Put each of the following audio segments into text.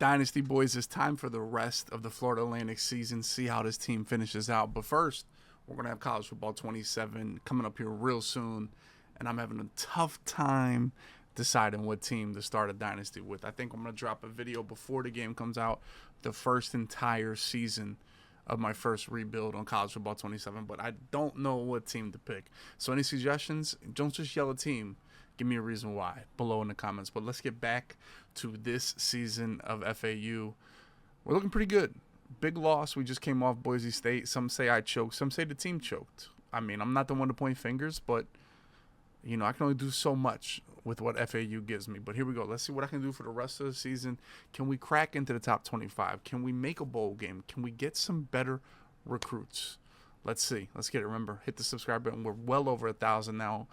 Dynasty boys, it's time for the rest of the Florida Atlantic season. See how this team finishes out. But first, we're going to have College Football 27 coming up here real soon. And I'm having a tough time deciding what team to start a Dynasty with. I think I'm going to drop a video before the game comes out, the first entire season of my first rebuild on College Football 27. But I don't know what team to pick. So any suggestions? Don't just yell a team. Give me a reason why below in the comments. But let's get back to this season of FAU. We're looking pretty good. Big loss. We just came off Boise State. Some say I choked. Some say the team choked. I mean, I'm not the one to point fingers, but, you know, I can only do so much with what FAU gives me. But here we go. Let's see what I can do for the rest of the season. Can we crack into the top 25? Can we make a bowl game? Can we get some better recruits? Let's see. Let's get it. Remember, hit the subscribe button. We're well over 1,000 now.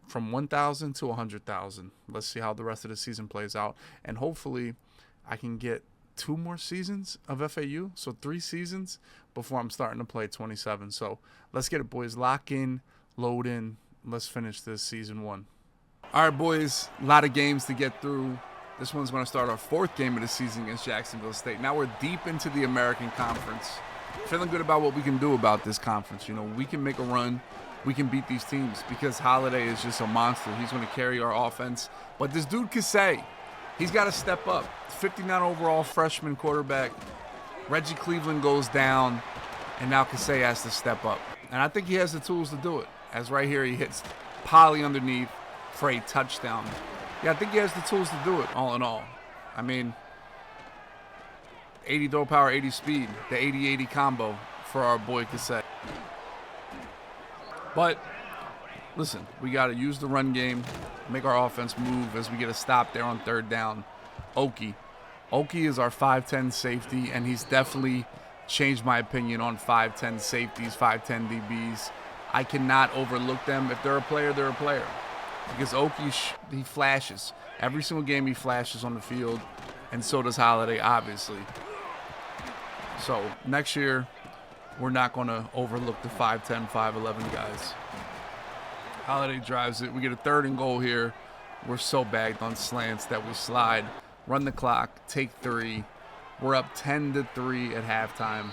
From 1,000 to 100,000. Let's see how the rest of the season plays out. And hopefully I can get 2 more seasons of FAU. So 3 seasons before I'm starting to play 27. So let's get it, boys. Lock in, load in. Let's finish this season 1. All right, boys. A lot of games to get through. This one's going to start our 4th game of the season against Jacksonville State. Now we're deep into the American Conference. Feeling good about what we can do about this conference. You know, we can make a run. We can beat these teams because Holiday is just a monster. He's going to carry our offense. But this dude Kasay, he's got to step up. 59 overall freshman quarterback. Reggie Cleveland goes down, and now Kasay has to step up. And I think he has the tools to do it. As right here, he hits Polly underneath for a touchdown. Yeah, I think he has the tools to do it, all in all. I mean, 80 throw power, 80 speed, the 80-80 combo for our boy Kasay. But, listen, we got to use the run game, make our offense move as we get a stop there on 3rd down. Oki is our 5'10 safety, and he's definitely changed my opinion on 5'10 safeties, 5'10 DBs. I cannot overlook them. If they're a player, they're a player. Because Oki, he flashes. Every single game he flashes on the field, and so does Holiday, obviously. So, next year, we're not going to overlook the 5'10", 5'11 guys. Holiday drives it. We get a 3rd and goal here. We're so bagged on slants that we slide. Run the clock. Take 3. We're up 10-3 at halftime.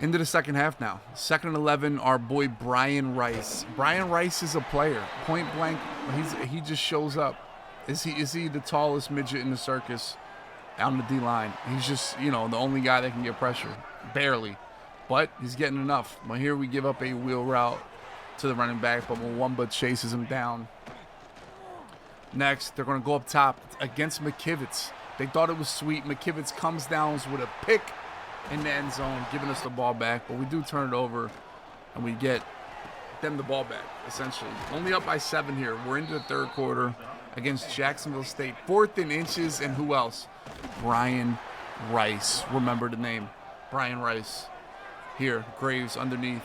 Into the second half now. 2nd and 11, our boy Brian Rice. Brian Rice is a player. Point blank, he just shows up. Is he the tallest midget in the circus on the D-line? He's just, you know, the only guy that can get pressure. Barely. But he's getting enough. But here we give up a wheel route to the running back, but Mwamba chases him down. Next, they're going to go up top against McKivitz. They thought it was sweet. McKivitz comes down with a pick in the end zone, giving us the ball back. But we do turn it over, and we get them the ball back, essentially. Only up by 7 here. We're into the 3rd quarter against Jacksonville State. 4th and inches, and who else? Brian Rice. Remember the name. Brian Rice. Here, Graves underneath.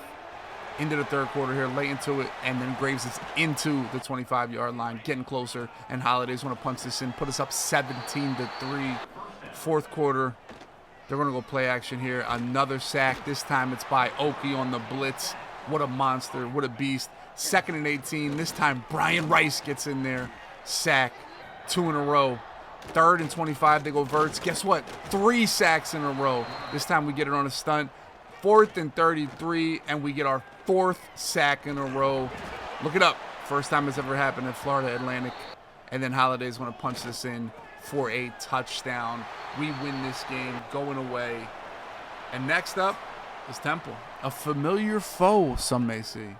Into the 3rd quarter here, late into it, and then Graves is into the 25-yard line, getting closer, and Holiday's going to punch this in, put us up 17-3. 4th quarter, they're going to go play action here. Another sack. This time it's by Oki on the blitz. What a monster. What a beast. 2nd and 18. This time Brian Rice gets in there. Sack. 2 in a row. 3rd and 25, they go verts. Guess what? 3 sacks in a row. This time we get it on a stunt. 4th and 33, and we get our 4th sack in a row. Look it up. First time it's ever happened at Florida Atlantic. And then Holiday's going to punch this in for a touchdown. We win this game going away. And next up is Temple. A familiar foe, some may say.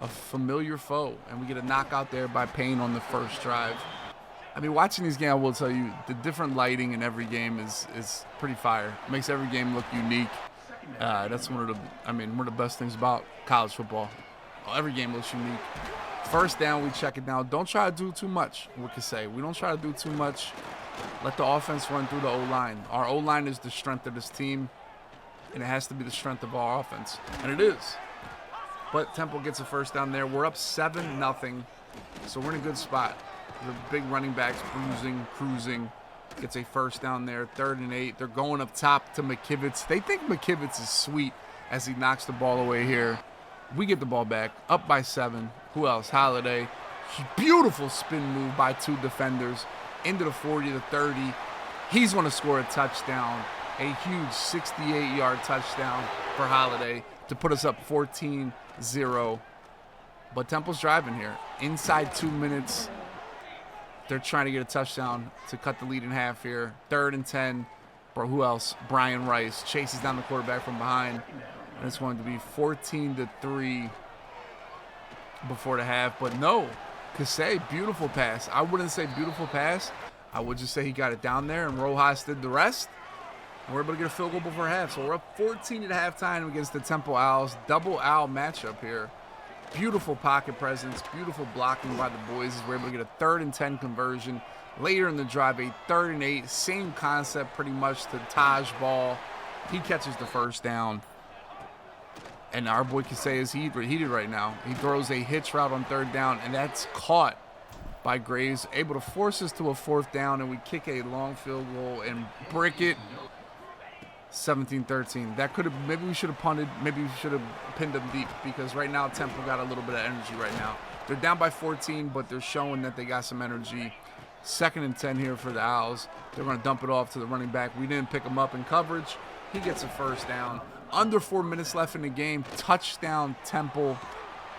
A familiar foe. And we get a knockout there by Payne on the first drive. I mean, watching these games, I will tell you, the different lighting in every game is pretty fire. It makes every game look unique. That's one of the best things about college football. Every game looks unique. First down, we check it down. Don't try to do too much, we could say. We don't try to do too much. Let the offense run through the O-line. Our O-line is the strength of this team, and it has to be the strength of our offense. And it is. But Temple gets a first down there. We're up 7-0, so we're in a good spot. The big running backs cruising. Gets a first down there, 3rd and 8. They're going up top to McKivitz. They think McKivitz is sweet as he knocks the ball away here. We get the ball back, up by 7. Who else? Holiday. Beautiful spin move by 2 defenders. Into the 40, the 30. He's going to score a touchdown, a huge 68-yard touchdown for Holiday to put us up 14-0. But Temple's driving here. Inside 2 minutes, they're trying to get a touchdown to cut the lead in half here. 3rd and 10. Bro, who else? Brian Rice chases down the quarterback from behind. And it's going to be 14-3 before the half. But no, Kasey, beautiful pass. I wouldn't say beautiful pass. I would just say he got it down there, and Rojas did the rest. And we're able to get a field goal before half. So we're up 14 at halftime against the Temple Owls. Double owl matchup here. Beautiful pocket presence, beautiful blocking by the boys as we're able to get a 3rd and 10 conversion. Later in the drive, a 3rd and 8, same concept pretty much to Taj Ball. He catches the first down. And our boy Kasey is heated right now. He throws a hitch route on 3rd down, and that's caught by Graves, able to force us to a 4th down, and we kick a long field goal and brick it. 17-13. That could have, maybe we should have punted, maybe we should have pinned them deep, because right now Temple got a little bit of energy right now. They're down by 14, but they're showing that they got some energy. 2nd and 10 here for the Owls. They're going to dump it off to the running back. We didn't pick him up in coverage. He gets a first down. Under 4 minutes left in the game. Touchdown Temple.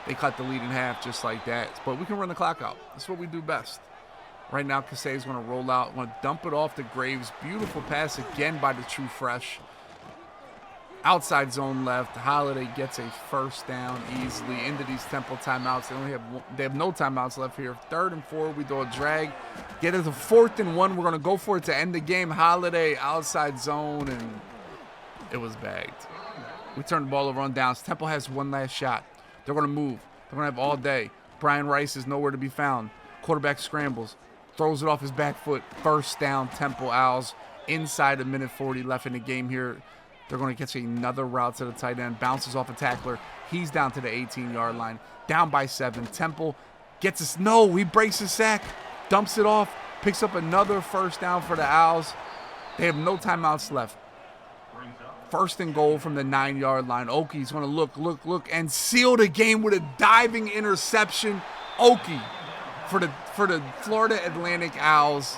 They cut the lead in half just like that. But we can run the clock out. That's what we do best. Right now, Kasey is going to roll out, going to dump it off to Graves. Beautiful pass again by the True Fresh. Outside zone left. Holiday gets a first down easily into these Temple timeouts. They have no timeouts left here. 3rd and 4. We throw a drag. Get it to 4th and 1. We're going to go for it to end the game. Holiday outside zone, and it was bagged. We turn the ball over on downs. Temple has one last shot. They're going to move. They're going to have all day. Brian Rice is nowhere to be found. Quarterback scrambles. Throws it off his back foot. First down, Temple Owls. Inside a minute 40 left in the game here. They're going to catch another route to the tight end. Bounces off a tackler. He's down to the 18-yard line. Down by 7. Temple gets us. No, he breaks his sack. Dumps it off. Picks up another first down for the Owls. They have no timeouts left. 1st and goal from the 9-yard line. Oki's going to look, and seal the game with a diving interception. Oki for the Florida Atlantic Owls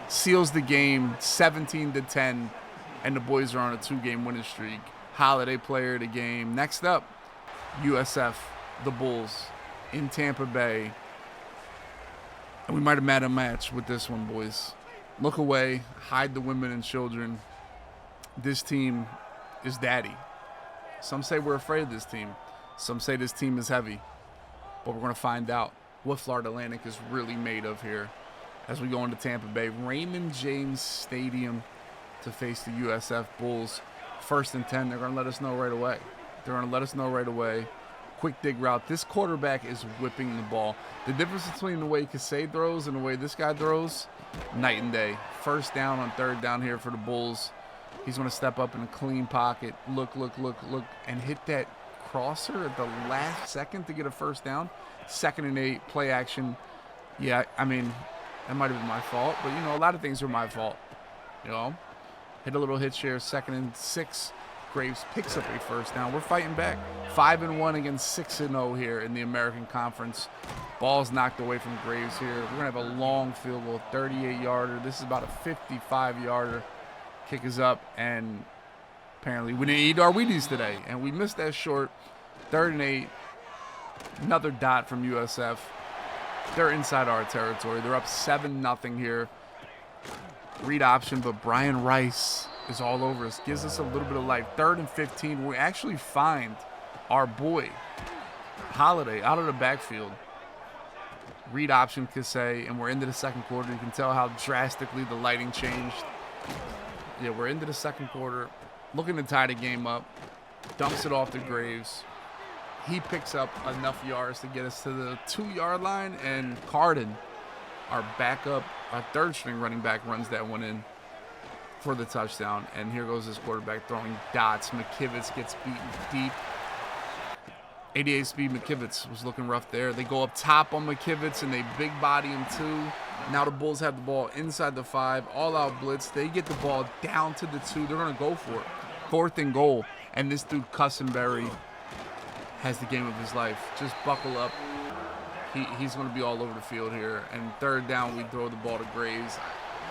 seals the game 17-10, and the boys are on a 2-game winning streak. Holiday player of the game. Next up, USF, the Bulls in Tampa Bay. And we might have had a match with this one, boys. Look away, hide the women and children. This team is daddy. Some say we're afraid of this team. Some say this team is heavy. But we're going to find out what Florida Atlantic is really made of here as we go into Tampa Bay. Raymond James Stadium to face the USF Bulls. 1st and 10. They're going to let us know right away. Quick dig route. This quarterback is whipping the ball. The difference between the way Kasey throws and the way this guy throws, night and day. First down on 3rd down here for the Bulls. He's going to step up in a clean pocket. Look, and hit that crosser at the last second to get a first down. 2nd and 8, play action. Yeah, I mean, that might have been my fault, but, a lot of things are my fault. Hit a little hitch here. 2nd and 6. Graves picks up a first down. We're fighting back. 5-1 against 6-0 here in the American Conference. Ball's knocked away from Graves here. We're going to have a long field goal, 38-yarder. This is about a 55-yarder. Kick is up, and apparently we didn't eat our Wheaties today, and we missed that short. 3rd and 8. Another dot from USF. They're inside our territory. They're up 7-0 here. Read option, but Brian Rice is all over us. Gives us a little bit of life. 3rd and 15. We actually find our boy Holiday out of the backfield. Read option, Kasey, and we're into the 2nd quarter. You can tell how drastically the lighting changed. Yeah, we're into the 2nd quarter. Looking to tie the game up. Dumps it off to Graves. He picks up enough yards to get us to the 2-yard line, and Carden, our backup, our 3rd-string running back, runs that one in for the touchdown. And here goes this quarterback throwing dots. McKivitz gets beaten deep. 88 speed McKivitz was looking rough there. They go up top on McKivitz, and they big body him too. Now the Bulls have the ball inside the 5, all-out blitz. They get the ball down to the 2. They're going to go for it. 4th and goal, and this dude Cussenberry has the game of his life. Just buckle up. He's going to be all over the field here. And 3rd down, we throw the ball to Graves.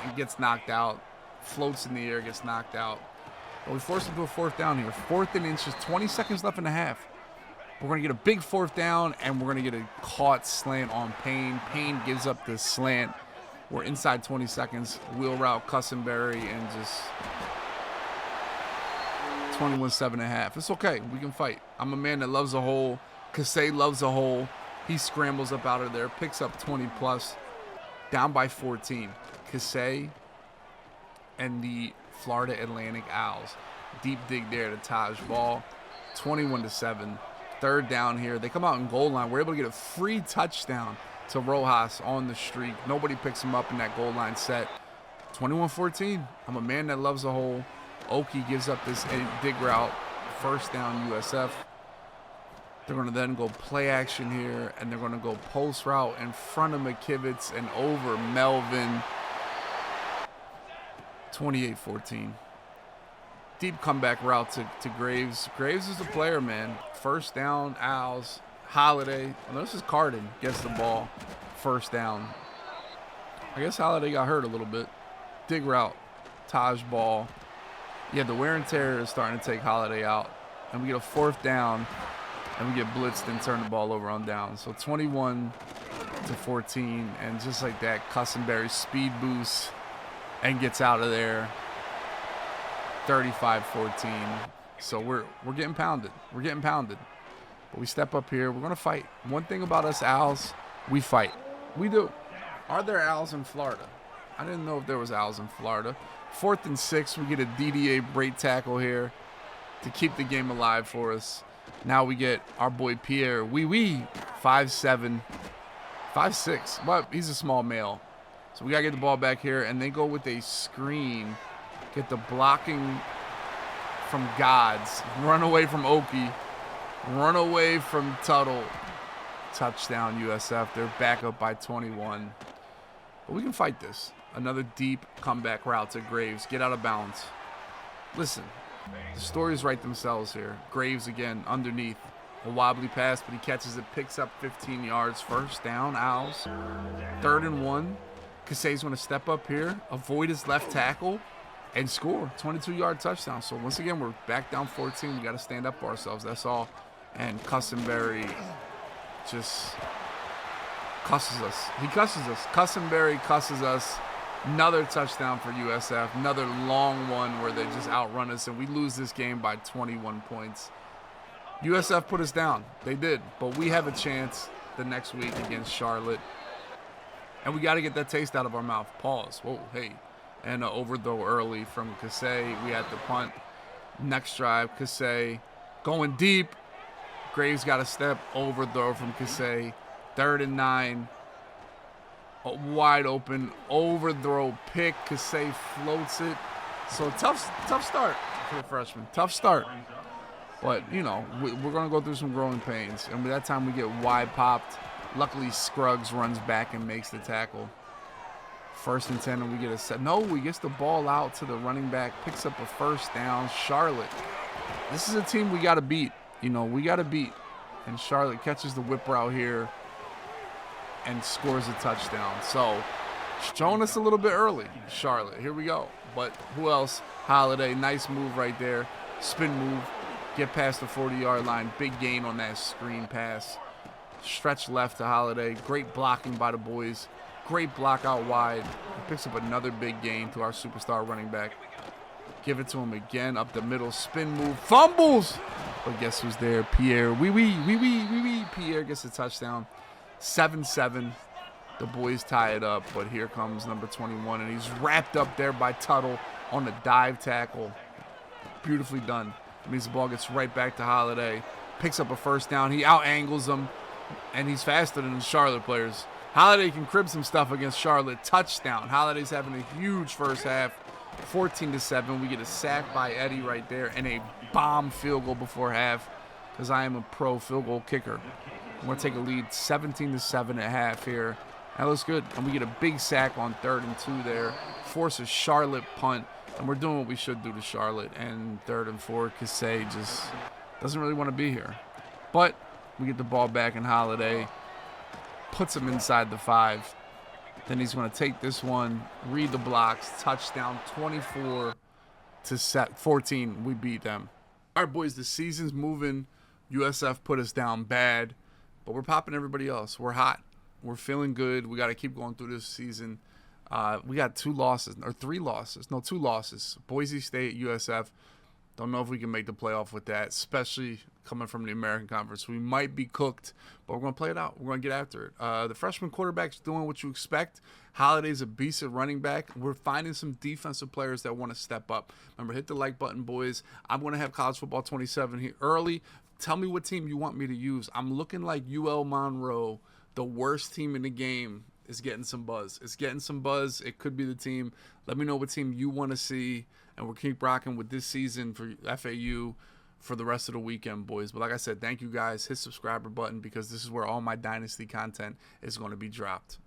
He gets knocked out. floats in the air, gets knocked out. But we force him to a 4th down here. 4th and inches, 20 seconds left in the half. We're going to get a big 4th down, and we're going to get a caught slant on Payne. Payne gives up the slant. We're inside 20 seconds. Wheel route, Cussenberry, and just 21-7.5. It's okay. We can fight. I'm a man that loves a hole. Kasey loves a hole. He scrambles up out of there, picks up 20+, down by 14. Kasey and the Florida Atlantic Owls. Deep dig there to Taj Ball. 21-7. 3rd down here. They come out in goal line. We're able to get a free touchdown to Rojas on the streak. Nobody picks him up in that goal line set. 21-14. I'm a man that loves a hole. Oki gives up this dig route. 1st down USF. They're going to then go play action here, and they're going to go post route in front of McKivitz and over Melvin. 28-14. Deep comeback route to Graves. Graves is a player, man. 1st down, Owls. Holiday. Well, this is Carden. Gets the ball. 1st down. I guess Holiday got hurt a little bit. Dig route. Taj Ball. Yeah, the wear and tear is starting to take Holiday out. And we get a 4th down. And we get blitzed and turn the ball over on down. So 21-14. And just like that, Cussenberry speed boost and gets out of there. 35-14. So we're getting pounded. We're getting pounded. But we step up here. We're going to fight. One thing about us Owls, we fight. We do. Are there Owls in Florida? I didn't know if there was Owls in Florida. 4th and 6. We get a DDA break tackle here to keep the game alive for us. Now we get our boy Pierre. 5'7", 5'6". But he's a small male. So we got to get the ball back here. And they go with a screen. Get the blocking from Gods. Run away from Oki. Run away from Tuttle. Touchdown USF. They're back up by 21. But we can fight this. Another deep comeback route to Graves. Get out of bounds. Listen, the stories write themselves here. Graves again underneath. A wobbly pass, but he catches it. Picks up 15 yards. 1st down, Owls. 3rd and 1. Kasey's going to step up here. Avoid his left tackle. And score. 22-yard touchdown. So once again, we're back down 14. We got to stand up for ourselves. That's all. And Cussenberry just cusses us. He cusses us. Cussenberry cusses us. Another touchdown for USF. Another long one where they just outrun us. And we lose this game by 21 points. USF put us down. They did. But we have a chance the next week against Charlotte. And we got to get that taste out of our mouth. Pause. Whoa, hey. And an overthrow early from Kasey. We had the punt. Next drive, Kasey going deep. Graves got a step. Overthrow from Kasey. 3rd and 9. A wide open overthrow pick. Kasey floats it. So tough start for the freshman. Tough start. But, you know, we're going to go through some growing pains. And by that time, we get wide popped. Luckily, Scruggs runs back and makes the tackle. 1st and 10, and we get a set. No, he gets the ball out to the running back, picks up a 1st down. Charlotte. This is a team we got to beat. You know, we got to beat. And Charlotte catches the whip route here and scores a touchdown. So, showing us a little bit early, Charlotte. Here we go. But who else? Holiday. Nice move right there. Spin move. Get past the 40-yard line. Big gain on that screen pass. Stretch left to Holiday. Great blocking by the boys. Great block out wide. He picks up another big gain to our superstar running back. Give it to him again. Up the middle. Spin move. Fumbles! But guess who's there? Pierre. Pierre gets a touchdown. 7-7. The boys tie it up. But here comes number 21. And he's wrapped up there by Tuttle on the dive tackle. Beautifully done. That means the ball gets right back to Holiday. Picks up a 1st down. He out-angles him. And he's faster than the Charlotte players. Holiday can crib some stuff against Charlotte. Touchdown. Holiday's having a huge first half. 14-7. We get a sack by Eddie right there and a bomb field goal before half because I am a pro field goal kicker. We're going to take a lead 17-7 at half here. That looks good. And we get a big sack on 3rd and 2 there. Force a Charlotte punt. And we're doing what we should do to Charlotte. And 3rd and 4, Kasey just doesn't really want to be here. But we get the ball back in Holiday. Puts him inside the 5. Then he's going to take this one, read the blocks, touchdown, 24-14. We beat them. All right, boys, the season's moving. USF put us down bad, but we're popping everybody else. We're hot. We're feeling good. We got to keep going through this season. We got 2 losses, or 3 losses. No, 2 losses. Boise State, USF. Don't know if we can make the playoff with that, especially coming from the American Conference. We might be cooked, but we're going to play it out. We're going to get after it. The freshman quarterback's doing what you expect. Holiday's a beast at running back. We're finding some defensive players that want to step up. Remember, hit the like button, boys. I'm going to have College Football 27 here early. Tell me what team you want me to use. I'm looking like UL Monroe, the worst team in the game, is getting some buzz. It's getting some buzz. It could be the team. Let me know what team you want to see, and we'll keep rocking with this season for FAU for the rest of the weekend, boys. But like I said, thank you guys. Hit subscriber button because this is where all my Dynasty content is going to be dropped.